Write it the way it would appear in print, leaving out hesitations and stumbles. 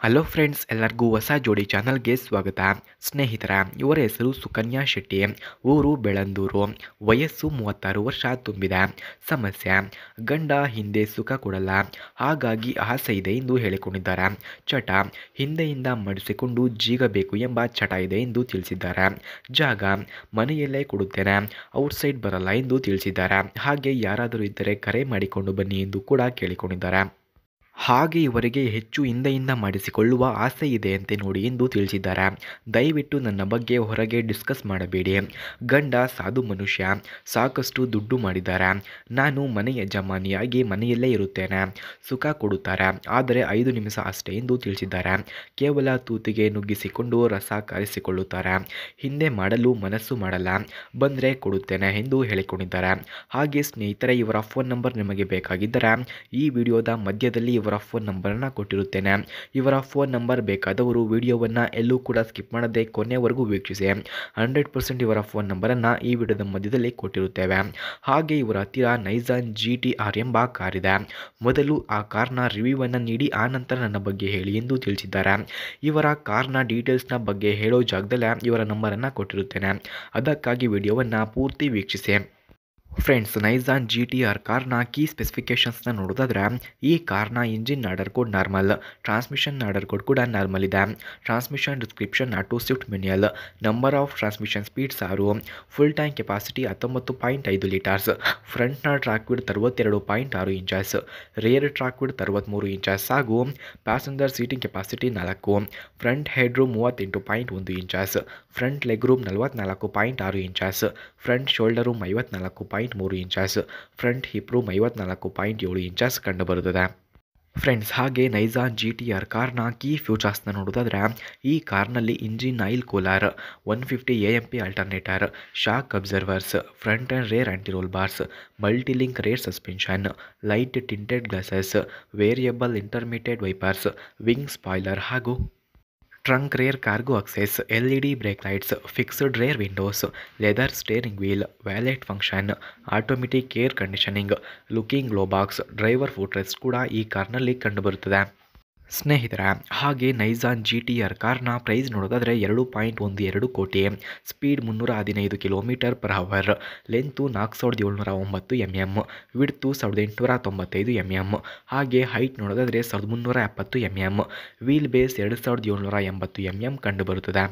Hello friends, ಎಲ್ಲರಿಗೂ ಹೊಸ ಜೋಡಿ ಚಾನಲ್ಗೆ ಸ್ವಾಗತ. ಸ್ನೇಹಿತರ, ಇವರ ಹೆಸರು ಸುಕನ್ಯಾ ಶೆಟ್ಟಿ, ಊರು ಬೆಳಂದೂರು, ವಯಸ್ಸು 36 ವರ್ಷ ತುಂಬಿದೆ. ಸಮಸ್ಯೆ: ಗಂಡ ಹಿಂದೆ ಸುಖ ಕೊಡಲ್ಲ, ಹಾಗಾಗಿ ಆಸೆ ಇದೆ ಎಂದು ಹೇಳಿಕೊಂಡಿದ್ದಾರೆ. ಚಟ: ಹಿಂದೆಯಿಂದ ಮಡಿಸಿಕೊಂಡು ಜೀಗಬೇಕು ಎಂಬ ಚಟ ಇದೆ ಎಂದು ತಿಳಿಸಿದ್ದಾರೆ. ಜಾಗ: ಮನೆಯಲ್ಲೇ ಕೊಡುತ್ತೇನೆ, ಔಟ್ಸೈಡ್ ಬರಲ್ಲ ಎಂದು ತಿಳಿಸಿದ್ದಾರೆ. ಹಾಗೆ ಯಾರಾದರೂ ಇದ್ದರೆ ಕರೆ ಮಾಡಿಕೊಂಡು ಬನ್ನಿ ಎಂದು ಕೂಡ ಕೇಳಿಕೊಂಡಿದ್ದಾರೆ. ಹಾಗೆ ಇವರಿಗೆ ಹೆಚ್ಚು ಹಿಂದೆಯಿಂದ ಮಾಡಿಸಿಕೊಳ್ಳುವ ಆಸೆ ಇದೆಯಂತೆ ನೋಡಿ ಎಂದು ತಿಳಿಸಿದ್ದಾರೆ. ದಯವಿಟ್ಟು ನನ್ನ ಬಗ್ಗೆ ಹೊರಗೆ ಡಿಸ್ಕಸ್ ಮಾಡಬೇಡಿ. ಗಂಡ ಸಾಧು ಮನುಷ್ಯ, ಸಾಕಷ್ಟು ದುಡ್ಡು ಮಾಡಿದ್ದಾರೆ. ನಾನು ಮನೆ ಯಜಮಾನಿಯಾಗಿ ಮನೆಯಲ್ಲೇ ಇರುತ್ತೇನೆ. ಸುಖ ಕೊಡುತ್ತಾರೆ, ಆದರೆ 5 ನಿಮಿಷ ಅಷ್ಟೇ ಎಂದು ತಿಳಿಸಿದ್ದಾರೆ. ಕೇವಲ ತೂತಿಗೆ ನುಗ್ಗಿಸಿಕೊಂಡು ರಸ ಕಾರಿಸಿಕೊಳ್ಳುತ್ತಾರೆ. ಹಿಂದೆ ಮಾಡಲು ಮನಸ್ಸು ಮಾಡಲ್ಲ, ಬಂದರೆ ಕೊಡುತ್ತೇನೆ ಎಂದು ಹೇಳಿಕೊಂಡಿದ್ದಾರೆ. ಹಾಗೆ ಸ್ನೇಹಿತರೆ, ಇವರ ಫೋನ್ ನಂಬರ್ ನಿಮಗೆ ಬೇಕಾಗಿದ್ದರೆ ಈ ವಿಡಿಯೋದ ಮಧ್ಯದಲ್ಲಿ ಇವರ ಫೋನ್ ನಂಬರನ್ನು ಕೊಟ್ಟಿರುತ್ತೇನೆ. ಇವರ ಫೋನ್ ನಂಬರ್ ಬೇಕಾದವರು ವಿಡಿಯೋವನ್ನು ಎಲ್ಲೂ ಕೂಡ ಸ್ಕಿಪ್ ಮಾಡದೆ ಕೊನೆವರೆಗೂ ವೀಕ್ಷಿಸಿ. 100% ಇವರ ಫೋನ್ ನಂಬರನ್ನು ಈ ವಿಡಿಯೋದ ಮಧ್ಯದಲ್ಲಿ ಕೊಟ್ಟಿರುತ್ತೇವೆ. ಹಾಗೆ ಇವರ ಹತ್ತಿರ ನೈಸಾನ್ GTR ಎಂಬ ಕಾರ್ ಇದೆ. ಮೊದಲು ಆ ಕಾರ್ನ ರಿವ್ಯೂವನ್ನು ನೀಡಿ ಆನಂತರ ನನ್ನ ಬಗ್ಗೆ ಹೇಳಿ ಎಂದು ತಿಳಿಸಿದ್ದಾರೆ. ಇವರ ಕಾರ್ನ ಡೀಟೇಲ್ಸ್ನ ಬಗ್ಗೆ ಹೇಳೋ ಜಾಗದಲ್ಲೇ ಇವರ ನಂಬರನ್ನು ಕೊಟ್ಟಿರುತ್ತೇನೆ, ಅದಕ್ಕಾಗಿ ವಿಡಿಯೋವನ್ನು ಪೂರ್ತಿ ವೀಕ್ಷಿಸಿ. ಫ್ರೆಂಡ್ಸ್, ನೈಸಾನ್ GTR ಕಾರ್ನ ಕೀ ಸ್ಪೆಸಿಫಿಕೇಷನ್ಸ್ನ ನೋಡೋದಾದ್ರೆ, ಈ ಕಾರ್ನ engine order code normal, transmission order code ಕೂಡ ನಾರ್ಮಲ್ ಇದೆ. Transmission description auto swift manual, number of transmission speeds 6, full tank capacity 19.5 litres, ಫ್ರಂಟ್ನ track width 62.6 inches, rear track width 63 inches ಹಾಗೂ passenger seating capacity 4, front head room 38.1 inches, front leg room 44.6 inches, front shoulder room 54.3 inches, front hip room 54.7 inches ಕಂಡುಬರುತ್ತದೆ. Friends, ಹಾಗೆ Nissan GTR ಕಾರ್ನ key ಫ್ಯೂಚರ್ಸ್ನ ನೋಡೋದಾದ್ರೆ, ಈ ಕಾರ್ನಲ್ಲಿ engine oil cooler, 150 AMP alternator, shock absorbers, front and rear anti roll bars, multilink rear suspension, light tinted glasses, variable intermediate wipers, wing spoiler ಹಾಗೂ trunk rear cargo access, LED brake lights, fixed rear windows, leather steering wheel, valet function, automatic air conditioning, locking glove box, driver footrest ಕೂಡ ಈ ಕಾರ್ನಲ್ಲಿ ಕಂಡುಬರುತ್ತದೆ. ಸ್ನೇಹಿತರ, ಹಾಗೆ Nissan GTR ಕಾರ್ನ price ನೋಡೋದಾದರೆ 2.12 ಕೋಟಿ, speed 315 km/h, length 4709 mm, width 1895 mm, ಹಾಗೆ ಹೈಟ್ ನೋಡೋದಾದರೆ 1370 mm, ವೀಲ್ ಬೇಸ್ 2780 mm ಕಂಡುಬರುತ್ತದೆ.